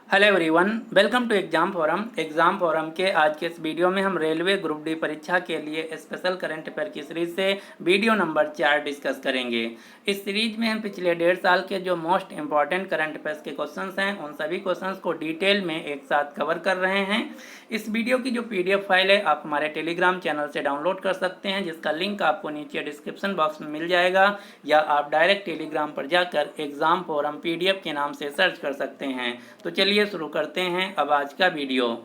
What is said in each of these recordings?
Hello everyone, welcome to exam forum के आज के इस वीडियो में हम रेलवे ग्रुप डी परीक्षा के लिए स्पेशल करंट अफेयर की सीरीज से वीडियो नंबर 4 डिस्कस करेंगे। इस सीरीज में हम पिछले 1.5 साल के जो मोस्ट इंपॉर्टेंट करंट अफेयर्स के क्वेश्चंस हैं उन सभी क्वेश्चंस को डिटेल में एक साथ कवर कर रहे हैं। इस वीडियो की जो PDF फाइल है आप हमारे टेलीग्राम चैनल से डाउनलोड कर सकते हैं, जिसका लिंक आपको नीचे डिस्क्रिप्शन बॉक्स में मिल जाएगा, या आप डायरेक्ट टेलीग्राम पर जाकर एग्जाम फोरम PDF के नाम से सर्च कर सकते हैं। तो चलिए शुरू करते हैं अब आज का वीडियो।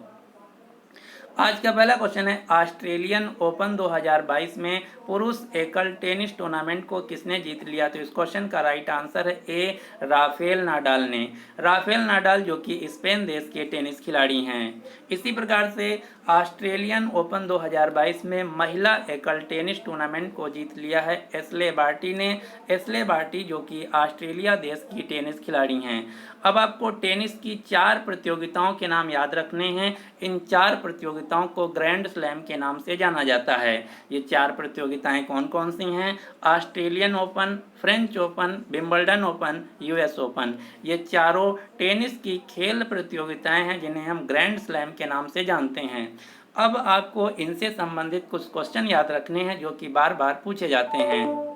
आज का पहला क्वेश्चन है, ऑस्ट्रेलियन ओपन 2022 में पुरुष एकल टेनिस टूर्नामेंट को किसने जीत लिया? तो इस क्वेश्चन का राइट आंसर है ए, राफेल नाडाल ने। राफेल नाडाल जो कि स्पेन देश के टेनिस खिलाड़ी हैं। इसी प्रकार से ऑस्ट्रेलियन ओपन 2022 में महिला एकल टेनिस टूर्नामेंट को जीत लिया है एशले बार्टी ने। एशले बार्टी जो कि ऑस्ट्रेलिया देश की टेनिस खिलाड़ी हैं। अब आपको टेनिस की 4 प्रतियोगिताओं के नाम याद रखने हैं। इन 4 प्रतियोगिताओं को ग्रैंड स्लैम के नाम से जाना जाता है। ये 4 प्रतियोगिताएं कौन कौन सी हैं? Australian open, French open, Wimbledon open, US open. ये चारों टेनिस की खेल प्रतियोगिताएं हैं जिन्हें हम ग्रैंड स्लैम के नाम से जानते हैं। अब आपको इनसे संबंधित कुछ क्वेश्चन याद रखने हैं जो कि बार बार पूछे जाते हैं।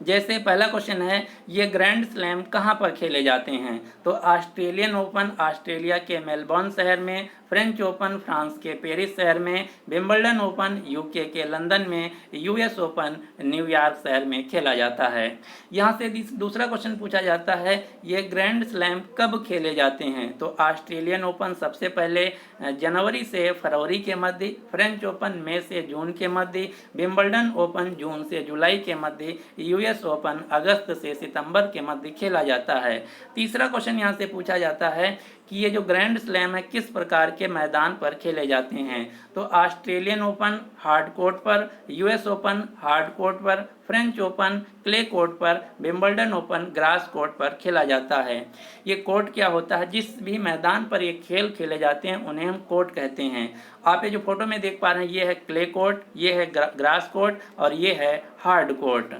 जैसे पहला क्वेश्चन है, ये ग्रैंड स्लैम कहाँ पर खेले जाते हैं? तो ऑस्ट्रेलियन ओपन ऑस्ट्रेलिया के मेलबर्न शहर में, फ्रेंच ओपन फ्रांस के पेरिस शहर में, विंबलडन ओपन UK के लंदन में, US ओपन न्यूयॉर्क शहर में खेला जाता है। यहाँ से दूसरा क्वेश्चन पूछा जाता है, ये ग्रैंड स्लैम कब खेले जाते हैं? तो ऑस्ट्रेलियन ओपन सबसे पहले जनवरी से फरवरी के मध्य, फ्रेंच ओपन मई से जून के मध्य, विंबलडन ओपन जून से जुलाई के मध्य, US ओपन अगस्त से सितंबर के मध्य खेला जाता है। तीसरा क्वेश्चन यहाँ से पूछा जाता है कि ये जो ग्रैंड स्लैम है किस प्रकार के मैदान पर खेले जाते हैं? तो ऑस्ट्रेलियन ओपन हार्ड कोर्ट पर, US ओपन हार्ड कोर्ट पर, फ्रेंच ओपन क्ले कोर्ट पर, विंबलडन ओपन ग्रास कोर्ट पर खेला जाता है। ये कोर्ट क्या होता है? जिस भी मैदान पर ये खेल खेले जाते हैं उन्हें हम कोर्ट कहते हैं। आप ये जो फोटो में देख पा रहे हैं ये है क्ले कोर्ट, ये है ग्रास कोर्ट और ये है हार्ड कोर्ट।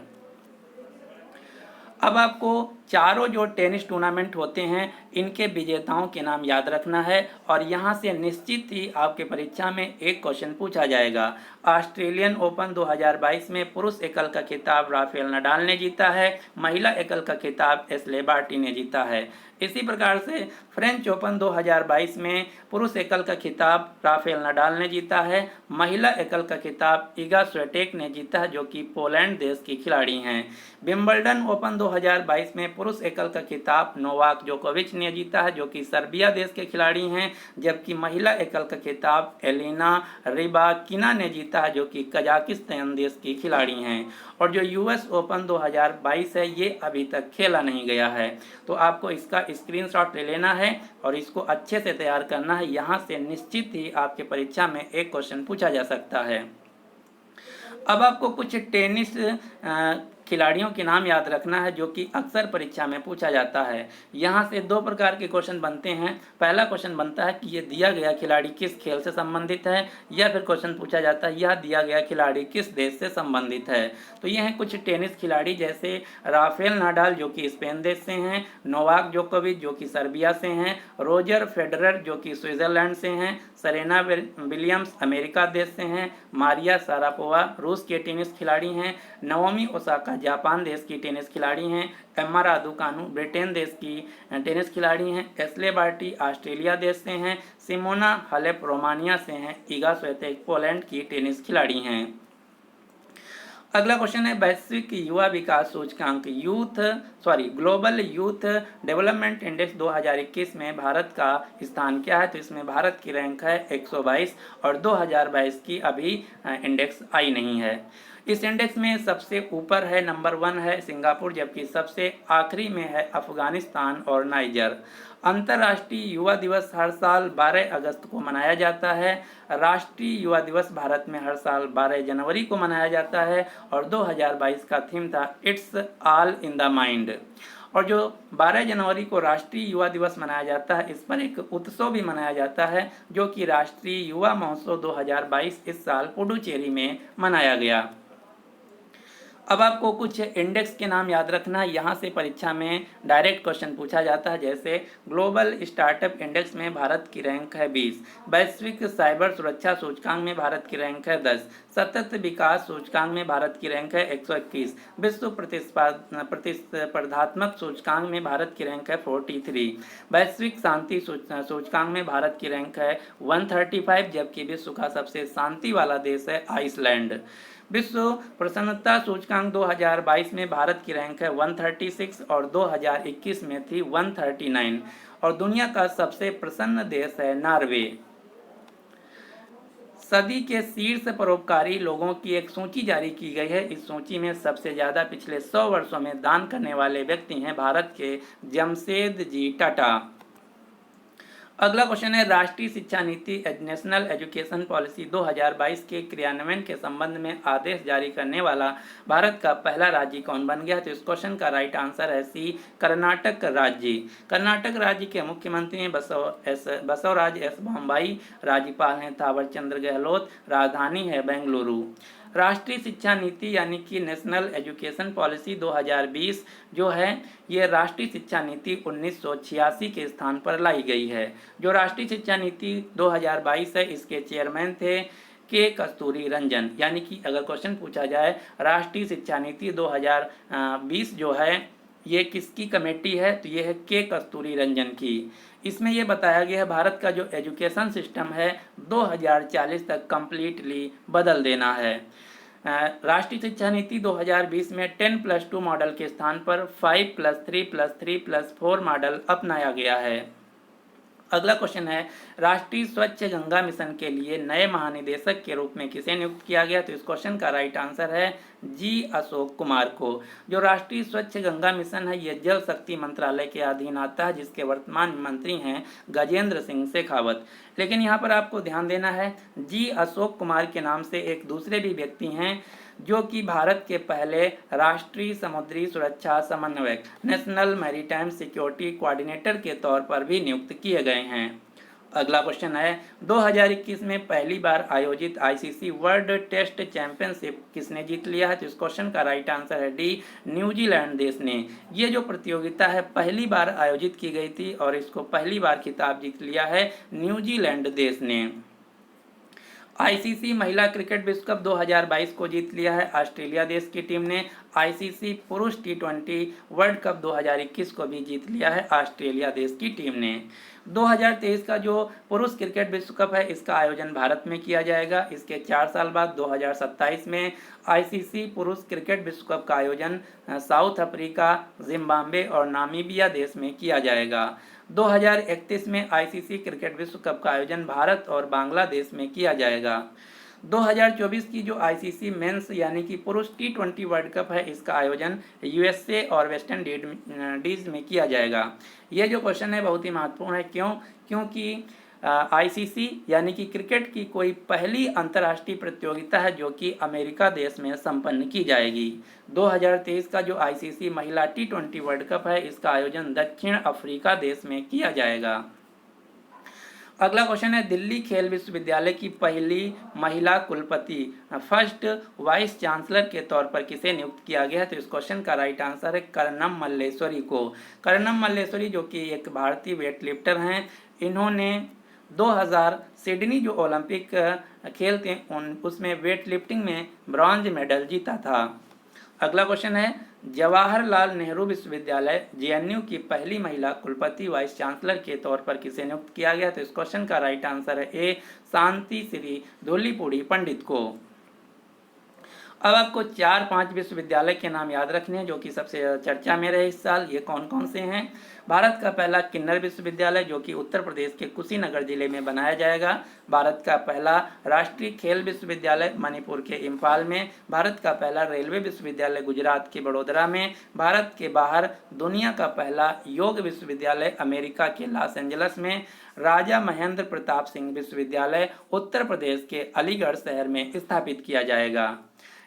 अब आपको चारों जो टेनिस टूर्नामेंट होते हैं इनके विजेताओं के नाम याद रखना है, और यहाँ से निश्चित ही आपके परीक्षा में एक क्वेश्चन पूछा जाएगा। ऑस्ट्रेलियन ओपन 2022 में पुरुष एकल का खिताब राफेल नडाल ने जीता है, महिला एकल का खिताब एशले बार्टी ने जीता है। इसी प्रकार से फ्रेंच ओपन 2022 में पुरुष एकल का खिताब राफेल नडाल ने जीता है, महिला एकल का खिताब इगा स्विएटेक ने जीता है जो कि पोलैंड देश की खिलाड़ी हैं। विंबलडन ओपन 2022 में पुरुष एकल का खिताब नोवाक जोकोविच ने जीता है जो कि सर्बिया देश के खिलाड़ी हैं, जबकि महिला एकल का खिताब एलिना रिबाकिना ने जीता है जो कि कजाकिस्तान देश की खिलाड़ी हैं। और जो US ओपन 2022 है ये अभी तक खेला नहीं गया है। तो आपको इसका स्क्रीनशॉट ले लेना है और इसको अच्छे से तैयार करना है। यहाँ से निश्चित ही आपके परीक्षा में एक क्वेश्चन पूछा जा सकता है। अब आपको कुछ टेनिस खिलाड़ियों के नाम याद रखना है जो कि अक्सर परीक्षा में पूछा जाता है। यहाँ से 2 प्रकार के क्वेश्चन बनते हैं। पहला क्वेश्चन बनता है कि ये दिया गया खिलाड़ी किस खेल से संबंधित है, या फिर क्वेश्चन पूछा जाता है यह दिया गया खिलाड़ी किस देश से संबंधित है। तो ये हैं कुछ टेनिस खिलाड़ी, जैसे राफेल नाडाल जो कि स्पेन देश से हैं, नोवाक जोकोविच जो कि सर्बिया से हैं, रोजर फेडरर जो कि स्विट्जरलैंड से हैं, सेरेना विलियम्स अमेरिका देश से हैं, मारिया शारापोवा रूस के टेनिस खिलाड़ी हैं, नाओमी ओसाका जापान देश की टेनिस खिलाड़ी हैं, एम्मा रादुकानु ब्रिटेन देश की टेनिस खिलाड़ी हैं, एशले बार्टी ऑस्ट्रेलिया देश से हैं, सिमोना हालेप रोमानिया से हैं, इगा स्विएटेक पोलैंड की टेनिस खिलाड़ी हैं। अगला क्वेश्चन है, वैश्विक युवा विकास सूचकांक ग्लोबल यूथ डेवलपमेंट इंडेक्स 2021 में भारत का स्थान क्या है? तो इसमें भारत की रैंक है 122 और 2022 की अभी इंडेक्स आई नहीं है। इस इंडेक्स में सबसे ऊपर है नंबर 1 है सिंगापुर, जबकि सबसे आखिरी में है अफगानिस्तान और नाइजर। अंतर्राष्ट्रीय युवा दिवस हर साल 12 अगस्त को मनाया जाता है। राष्ट्रीय युवा दिवस भारत में हर साल 12 जनवरी को मनाया जाता है और 2022 का थीम था it's all in the mind. और जो 12 जनवरी को राष्ट्रीय युवा दिवस मनाया जाता है इस पर एक उत्सव भी मनाया जाता है जो कि राष्ट्रीय युवा महोत्सव 2022 इस साल पुडुचेरी में मनाया गया। अब आपको कुछ इंडेक्स के नाम याद रखना है, यहाँ से परीक्षा में डायरेक्ट क्वेश्चन पूछा जाता है। जैसे ग्लोबल स्टार्टअप इंडेक्स में भारत की रैंक है 20, वैश्विक साइबर सुरक्षा सूचकांक में भारत की रैंक है 10, सतत विकास सूचकांक में भारत की रैंक है 121, विश्व प्रतिस्पर्धात्मक सूचकांक में भारत की रैंक है 43, वैश्विक शांति सूचकांक में भारत की रैंक है 135, जबकि विश्व का सबसे शांति वाला देश है आइसलैंड। विश्व प्रसन्नता सूचकांक 2022 में भारत की रैंक है 136 और 2021 में थी 139, और दुनिया का सबसे प्रसन्न देश है नॉर्वे। सदी के शीर्ष परोपकारी लोगों की एक सूची जारी की गई है। इस सूची में सबसे ज्यादा पिछले 100 वर्षों में दान करने वाले व्यक्ति हैं भारत के जमशेदजी टाटा। अगला क्वेश्चन है, राष्ट्रीय शिक्षा नीति नेशनल एजुकेशन पॉलिसी 2022 के क्रियान्वयन के संबंध में आदेश जारी करने वाला भारत का पहला राज्य कौन बन गया? तो इस क्वेश्चन का राइट आंसर है सी, कर्नाटक राज्य। कर्नाटक राज्य के मुख्यमंत्री हैं बसवराज एस बोम्मई, राज्यपाल हैं थावरचंद्र गहलोत, राजधानी है बेंगलुरु। राष्ट्रीय शिक्षा नीति यानी कि नेशनल एजुकेशन पॉलिसी 2020 जो है, ये राष्ट्रीय शिक्षा नीति 1986 के स्थान पर लाई गई है। जो राष्ट्रीय शिक्षा नीति 2022 है, इसके चेयरमैन थे के कस्तूरी रंजन। यानी कि अगर क्वेश्चन पूछा जाए राष्ट्रीय शिक्षा नीति 2020 जो है ये किसकी कमेटी है, तो ये है के कस्तूरी रंजन की। इसमें ये बताया गया है भारत का जो एजुकेशन सिस्टम है 2040 तक कम्प्लीटली बदल देना है। राष्ट्रीय शिक्षा नीति 2020 में 10+2 मॉडल के स्थान पर 5+3+3+4 मॉडल अपनाया गया है। अगला क्वेश्चन है, राष्ट्रीय स्वच्छ गंगा मिशन के लिए नए महानिदेशक के रूप में किसे नियुक्त किया गया? तो इस क्वेश्चन का राइट आंसर है जी, अशोक कुमार को। जो राष्ट्रीय स्वच्छ गंगा मिशन है, ये जल शक्ति मंत्रालय के अधीन आता है, जिसके वर्तमान मंत्री हैं गजेंद्र सिंह शेखावत। लेकिन यहाँ पर आपको ध्यान देना है, जी अशोक कुमार के नाम से एक दूसरे भी व्यक्ति हैं जो कि भारत के पहले राष्ट्रीय समुद्री सुरक्षा समन्वयक नेशनल मैरीटाइम सिक्योरिटी कोऑर्डिनेटर के तौर पर भी नियुक्त किए गए हैं। अगला क्वेश्चन है, 2021 में पहली बार आयोजित आईसीसी वर्ल्ड टेस्ट चैंपियनशिप किसने जीत लिया है? तो इस क्वेश्चन का राइट आंसर है डी, न्यूजीलैंड देश ने। ये जो प्रतियोगिता है पहली बार आयोजित की गई थी और इसको पहली बार खिताब जीत लिया है न्यूजीलैंड देश ने। आईसीसी महिला क्रिकेट विश्व कप 2022 को जीत लिया है ऑस्ट्रेलिया देश की टीम ने। आईसीसी पुरुष टी20 वर्ल्ड कप 2021 को भी जीत लिया है ऑस्ट्रेलिया देश की टीम ने। 2023 का जो पुरुष क्रिकेट विश्व कप है, इसका आयोजन भारत में किया जाएगा। इसके 4 साल बाद 2027 में आईसीसी पुरुष क्रिकेट विश्व कप का आयोजन साउथ अफ्रीका, जिम्बाब्वे और नामीबिया देश में किया जाएगा। 2031 में आईसीसी क्रिकेट विश्व कप का आयोजन भारत और बांग्लादेश में किया जाएगा। 2024 की जो आईसीसी मेंस यानी कि पुरुष टी20 वर्ल्ड कप है, इसका आयोजन यूएसए और वेस्ट इंडीज में किया जाएगा। यह जो क्वेश्चन है बहुत ही महत्वपूर्ण है। क्योंकि आईसीसी यानी कि क्रिकेट की कोई पहली अंतर्राष्ट्रीय प्रतियोगिता है जो कि अमेरिका देश में संपन्न की जाएगी। 2023 का जो आईसीसी महिला टी20 वर्ल्ड कप है, इसका आयोजन दक्षिण अफ्रीका देश में किया जाएगा। अगला क्वेश्चन है, दिल्ली खेल विश्वविद्यालय की पहली महिला कुलपति फर्स्ट वाइस चांसलर के तौर पर किसे नियुक्त किया गया है? तो इस क्वेश्चन का राइट आंसर है कर्णम मल्लेश्वरी को। कर्णम मल्लेश्वरी जो कि एक भारतीय वेट लिफ्टर हैं, इन्होंने 2000 सिडनी जो ओलंपिक खेल थे उसमें वेट लिफ्टिंग में ब्रॉन्ज मेडल जीता था। अगला क्वेश्चन है, जवाहरलाल नेहरू विश्वविद्यालय जेएनयू की पहली महिला कुलपति वाइस चांसलर के तौर पर किसे नियुक्त किया गया? तो इस क्वेश्चन का राइट आंसर है ए, शांति श्री धूलीपुड़ी पंडित को। अब आपको 4-5 विश्वविद्यालय के नाम याद रखने हैं जो कि सबसे चर्चा में रहे इस साल। ये कौन कौन से हैं? भारत का पहला किन्नर विश्वविद्यालय जो कि उत्तर प्रदेश के कुशीनगर जिले में बनाया जाएगा। भारत का पहला राष्ट्रीय खेल विश्वविद्यालय मणिपुर के इम्फाल में। भारत का पहला रेलवे विश्वविद्यालय गुजरात के बड़ोदरा में। भारत के बाहर दुनिया का पहला योग विश्वविद्यालय अमेरिका के लॉस एंजल्स में। राजा महेंद्र प्रताप सिंह विश्वविद्यालय उत्तर प्रदेश के अलीगढ़ शहर में स्थापित किया जाएगा।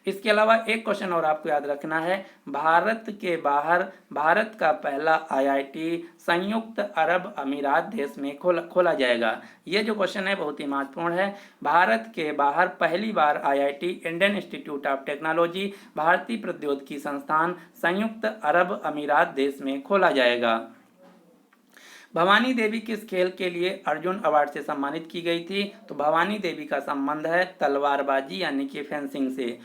इसके अलावा एक क्वेश्चन और आपको याद रखना है, भारत के बाहर भारत का पहला आईआईटी संयुक्त अरब अमीरात देश में खोला जाएगा। ये जो क्वेश्चन है बहुत ही महत्वपूर्ण है। भारत के बाहर पहली बार IIT Indian Institute of Technology भारतीय प्रौद्योगिकी संस्थान संयुक्त अरब अमीरात देश में खोला जाएगा। भवानी देवी किस खेल के लिए अर्जुन अवार्ड से सम्मानित की गई थी? तो भवानी देवी का संबंध है तलवारबाजी यानी कि फेंसिंग से।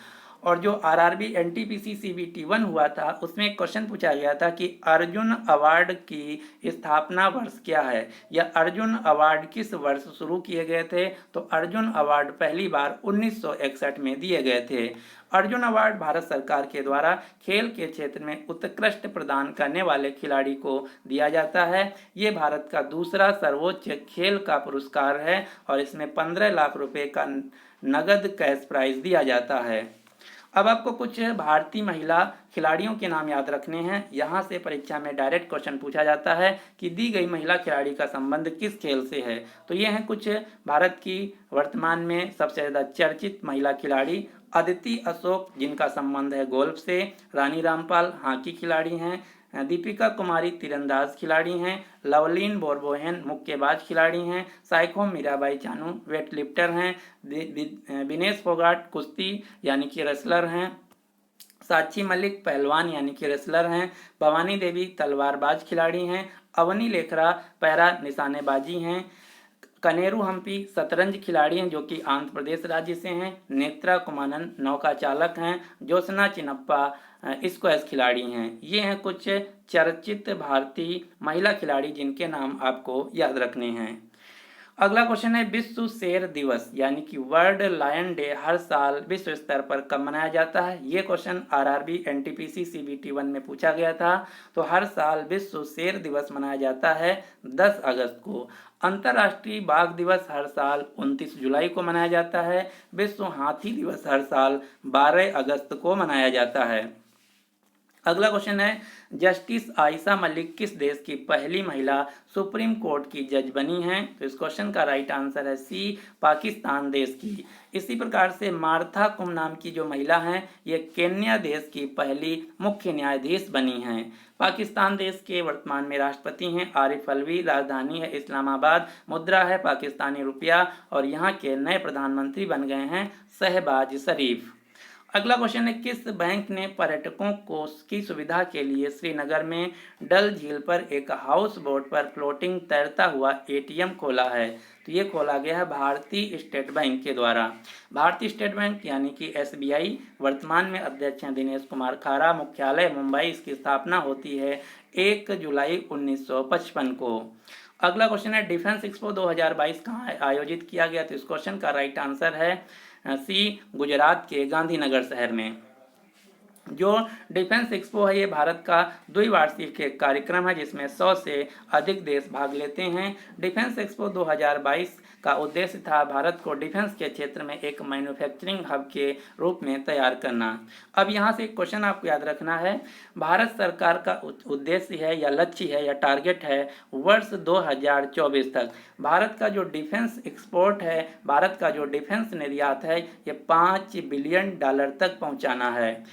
और जो आरआरबी एनटीपीसी सीबीटी 1 हुआ था उसमें एक क्वेश्चन पूछा गया था कि अर्जुन अवार्ड की स्थापना वर्ष क्या है, या अर्जुन अवार्ड किस वर्ष शुरू किए गए थे? तो अर्जुन अवार्ड पहली बार 1961 में दिए गए थे। अर्जुन अवार्ड भारत सरकार के द्वारा खेल के क्षेत्र में उत्कृष्ट प्रदान करने वाले खिलाड़ी को दिया जाता है। ये भारत का दूसरा सर्वोच्च खेल का पुरस्कार है और इसमें 15 लाख रुपए का नगद कैश प्राइज दिया जाता है। अब आपको कुछ भारतीय महिला खिलाड़ियों के नाम याद रखने हैं। यहाँ से परीक्षा में डायरेक्ट क्वेश्चन पूछा जाता है कि दी गई महिला खिलाड़ी का संबंध किस खेल से है। तो ये हैं कुछ भारत की वर्तमान में सबसे ज़्यादा चर्चित महिला खिलाड़ी। अदिति अशोक जिनका संबंध है गोल्फ से, रानी रामपाल हॉकी खिलाड़ी हैं, दीपिका कुमारी तीरंदाज खिलाड़ी हैं, लवलीन बोरगोहेन मुक्केबाज खिलाड़ी हैं, साइखो मीराबाई चानू वेट लिफ्टर हैं, विनेश फोगाट कुश्ती यानी कि रेसलर हैं, साक्षी मलिक पहलवान यानी कि रेसलर हैं, भवानी देवी तलवारबाज खिलाड़ी हैं, अवनी लेखरा पैरा निशानेबाजी हैं, कनेरू हम्पी शतरंज खिलाड़ी हैं जो कि आंध्र प्रदेश राज्य से हैं, नेत्रा कुमानन नौका चालक हैं, ज्योत्सना चिनप्पा स्क्वैश खिलाड़ी हैं। ये हैं कुछ चर्चित भारतीय महिला खिलाड़ी जिनके नाम आपको याद रखने हैं। अगला क्वेश्चन है, विश्व शेर दिवस यानी कि वर्ल्ड लायन डे हर साल विश्व स्तर पर कब मनाया जाता है? ये क्वेश्चन आरआरबी एनटीपीसी सीबीटी 1 में पूछा गया था। तो हर साल विश्व शेर दिवस मनाया जाता है 10 अगस्त को। अंतर्राष्ट्रीय बाघ दिवस हर साल 29 जुलाई को मनाया जाता है। विश्व हाथी दिवस हर साल 12 अगस्त को मनाया जाता है। अगला क्वेश्चन है, जस्टिस आयशा मलिक किस देश की पहली महिला सुप्रीम कोर्ट की जज बनी हैं? तो इस क्वेश्चन का राइट आंसर है सी, पाकिस्तान देश की। इसी प्रकार से मार्था कुम नाम की जो महिला हैं ये केन्या देश की पहली मुख्य न्यायाधीश बनी हैं। पाकिस्तान देश के वर्तमान में राष्ट्रपति हैं आरिफ अलवी, राजधानी है इस्लामाबाद, मुद्रा है पाकिस्तानी रुपया और यहाँ के नए प्रधानमंत्री बन गए हैं शहबाज शरीफ। अगला क्वेश्चन है, किस बैंक ने पर्यटकों को की सुविधा के लिए श्रीनगर में डल झील पर एक हाउस बोट पर फ्लोटिंग तैरता हुआ एटीएम खोला है? तो ये खोला गया है भारतीय स्टेट बैंक के द्वारा। भारतीय स्टेट बैंक यानी कि एसबीआई वर्तमान में अध्यक्ष हैं दिनेश कुमार खारा, मुख्यालय मुंबई, इसकी स्थापना होती है 1 जुलाई 1955 को। अगला क्वेश्चन है, डिफेंस एक्सपो 2022 कहाँ आयोजित किया गया? तो इस क्वेश्चन का राइट आंसर है सी, गुजरात के गांधीनगर शहर में। जो डिफेंस एक्सपो है ये भारत का द्विवार्षिक कार्यक्रम है जिसमें 100 से अधिक देश भाग लेते हैं। डिफेंस एक्सपो 2022 का उद्देश्य था भारत को डिफेंस के क्षेत्र में एक मैन्युफैक्चरिंग हब के रूप में तैयार करना। अब यहाँ से एक क्वेश्चन आपको याद रखना है, भारत सरकार का उद्देश्य है या लक्ष्य है या टारगेट है वर्ष 2024 तक भारत का जो डिफेंस एक्सपोर्ट है, भारत का जो डिफेंस निर्यात है ये $5 बिलियन तक पहुँचाना है।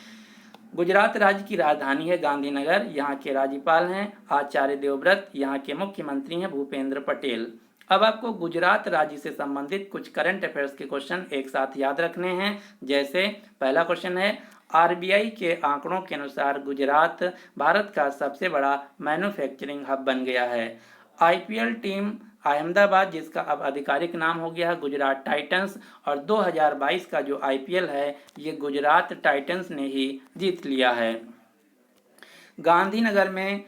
गुजरात राज्य की राजधानी है गांधीनगर, यहाँ के राज्यपाल हैं आचार्य देवव्रत, यहाँ के मुख्यमंत्री हैं भूपेंद्र पटेल। अब आपको गुजरात राज्य से संबंधित कुछ करंट अफेयर्स के क्वेश्चन एक साथ याद रखने हैं। जैसे पहला क्वेश्चन है, आरबीआई के आंकड़ों के अनुसार गुजरात भारत का सबसे बड़ा मैन्युफैक्चरिंग हब बन गया है। आईपीएल टीम अहमदाबाद जिसका अब आधिकारिक नाम हो गया है गुजरात टाइटंस, और 2022 का जो आईपीएल है ये गुजरात टाइटंस ने ही जीत लिया है। गांधीनगर में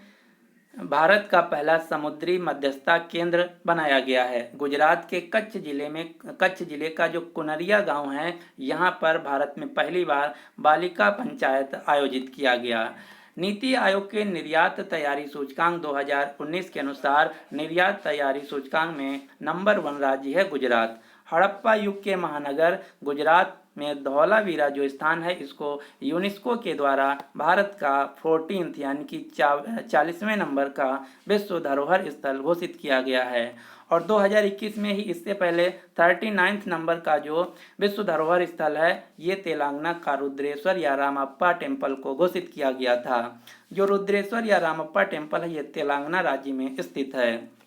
भारत का पहला समुद्री मध्यस्थता केंद्र बनाया गया है। गुजरात के कच्छ जिले का जो कुनरिया गांव है यहाँ पर भारत में पहली बार बालिका पंचायत आयोजित किया गया। नीति आयोग के निर्यात तैयारी सूचकांक 2019 के अनुसार निर्यात तैयारी सूचकांक में नंबर 1 राज्य है गुजरात। हड़प्पा युग के महानगर गुजरात में धौलावीरा जो स्थान है इसको यूनेस्को के द्वारा भारत का 14th यानी कि 40वें नंबर का विश्व धरोहर स्थल घोषित किया गया है। और 2021 में ही इससे पहले 39th नंबर का जो विश्व धरोहर स्थल है ये तेलंगाना का रुद्रेश्वर या रामप्पा टेम्पल को घोषित किया गया था। जो रुद्रेश्वर या रामप्पा टेम्पल है ये तेलंगाना राज्य में स्थित है।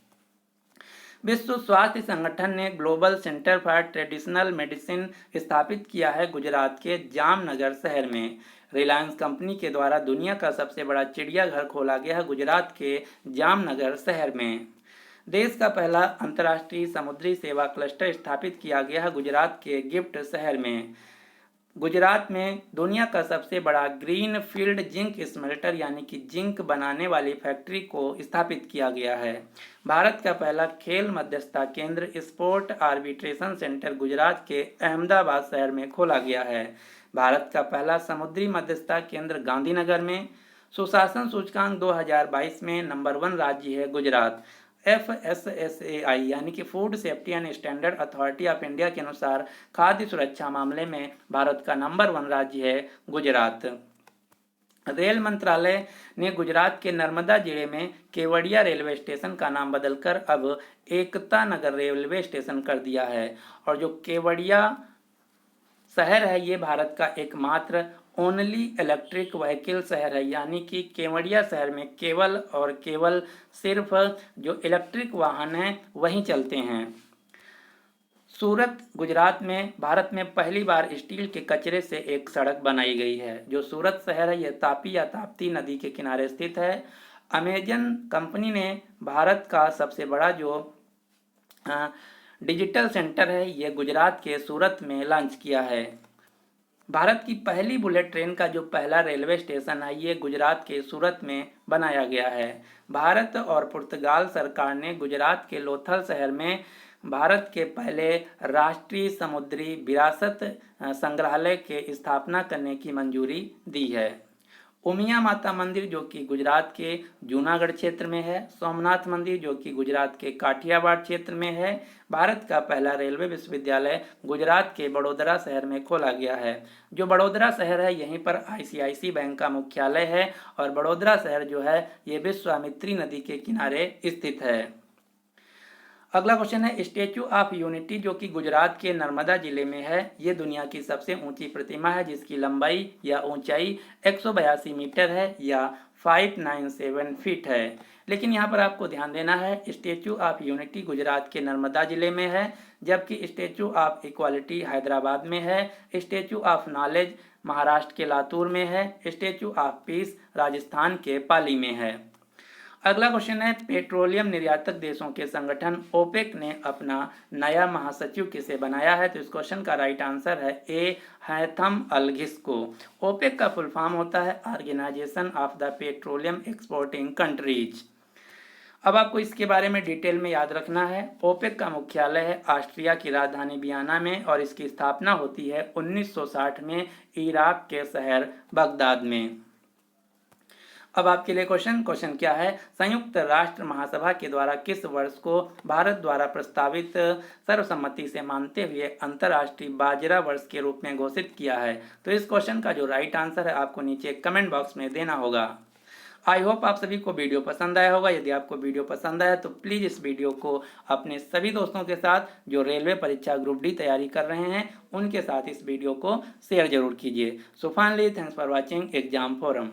विश्व स्वास्थ्य संगठन ने global centre for traditional medicine स्थापित किया है गुजरात के जामनगर शहर में। रिलायंस कंपनी के द्वारा दुनिया का सबसे बड़ा चिड़ियाघर खोला गया है गुजरात के जामनगर शहर में। देश का पहला अंतर्राष्ट्रीय समुद्री सेवा क्लस्टर स्थापित किया गया है गुजरात के गिफ्ट शहर में। गुजरात में दुनिया का सबसे बड़ा ग्रीन फील्ड जिंक स्मेल्टर यानी कि जिंक बनाने वाली फैक्ट्री को स्थापित किया गया है। भारत का पहला खेल मध्यस्थता केंद्र स्पोर्ट आर्बिट्रेशन सेंटर गुजरात के अहमदाबाद शहर में खोला गया है। भारत का पहला समुद्री मध्यस्थता केंद्र गांधीनगर में। सुशासन सूचकांक 2022 में नंबर 1 राज्य है गुजरात। FSSAI यानी कि food safety and standard authority of India के अनुसार खाद्य सुरक्षा मामले में भारत का नंबर 1 राज्य है गुजरात। रेल मंत्रालय ने गुजरात के नर्मदा जिले में केवड़िया रेलवे स्टेशन का नाम बदलकर अब एकता नगर रेलवे स्टेशन कर दिया है। और जो केवड़िया शहर है ये भारत का एकमात्र ओनली इलेक्ट्रिक व्हीकल शहर है, यानी कि केवड़िया शहर में केवल और केवल सिर्फ जो इलेक्ट्रिक वाहन हैं वहीं चलते हैं। सूरत गुजरात में भारत में पहली बार स्टील के कचरे से एक सड़क बनाई गई है। जो सूरत शहर है यह तापी या ताप्ती नदी के किनारे स्थित है। अमेजन कंपनी ने भारत का सबसे बड़ा जो डिजिटल सेंटर है ये गुजरात के सूरत में लॉन्च किया है। भारत की पहली बुलेट ट्रेन का जो पहला रेलवे स्टेशन है ये गुजरात के सूरत में बनाया गया है। भारत और पुर्तगाल सरकार ने गुजरात के लोथल शहर में भारत के पहले राष्ट्रीय समुद्री विरासत संग्रहालय के स्थापना करने की मंजूरी दी है। उमिया माता मंदिर जो कि गुजरात के जूनागढ़ क्षेत्र में है। सोमनाथ मंदिर जो कि गुजरात के काठियावाड़ क्षेत्र में है। भारत का पहला रेलवे विश्वविद्यालय गुजरात के बड़ोदरा शहर में खोला गया है। जो बड़ोदरा शहर है यहीं पर ICICI बैंक का मुख्यालय है और बड़ोदरा शहर जो है ये विश्वामित्री नदी के किनारे स्थित है। अगला क्वेश्चन है स्टैचू ऑफ यूनिटी जो कि गुजरात के नर्मदा जिले में है। ये दुनिया की सबसे ऊंची प्रतिमा है जिसकी लंबाई या ऊंचाई 182 मीटर है या 597 फीट है। लेकिन यहाँ पर आपको ध्यान देना है स्टैचू ऑफ यूनिटी गुजरात के नर्मदा जिले में है, जबकि स्टैचू ऑफ इक्वालिटी हैदराबाद में है। स्टैचू ऑफ नॉलेज महाराष्ट्र के लातूर में है। स्टैचू ऑफ पीस राजस्थान के पाली में है। अगला क्वेश्चन है पेट्रोलियम निर्यातक देशों के संगठन ओपेक ने अपना नया महासचिव किसे बनाया है। तो इस क्वेश्चन का राइट आंसर है ए हैथम अलघिस्को। ओपेक का फुल फॉर्म होता है organisation of the petroleum exporting countries. अब आपको इसके बारे में डिटेल में याद रखना है। ओपेक का मुख्यालय है ऑस्ट्रिया की राजधानी वियना में और इसकी स्थापना होती है 1960 में इराक के शहर बगदाद में। अब आपके लिए क्वेश्चन क्या है, संयुक्त राष्ट्र महासभा के द्वारा किस वर्ष को भारत द्वारा प्रस्तावित सर्वसम्मति से मानते हुए अंतर्राष्ट्रीय बाजरा वर्ष के रूप में घोषित किया है। तो इस क्वेश्चन का जो राइट आंसर है आपको नीचे कमेंट बॉक्स में देना होगा। आई होप आप सभी को वीडियो पसंद आया होगा। यदि आपको वीडियो पसंद आया तो प्लीज़ इस वीडियो को अपने सभी दोस्तों के साथ जो रेलवे परीक्षा ग्रुप डी तैयारी कर रहे हैं उनके साथ इस वीडियो को शेयर जरूर कीजिए। So finally thanks for watching exam forum.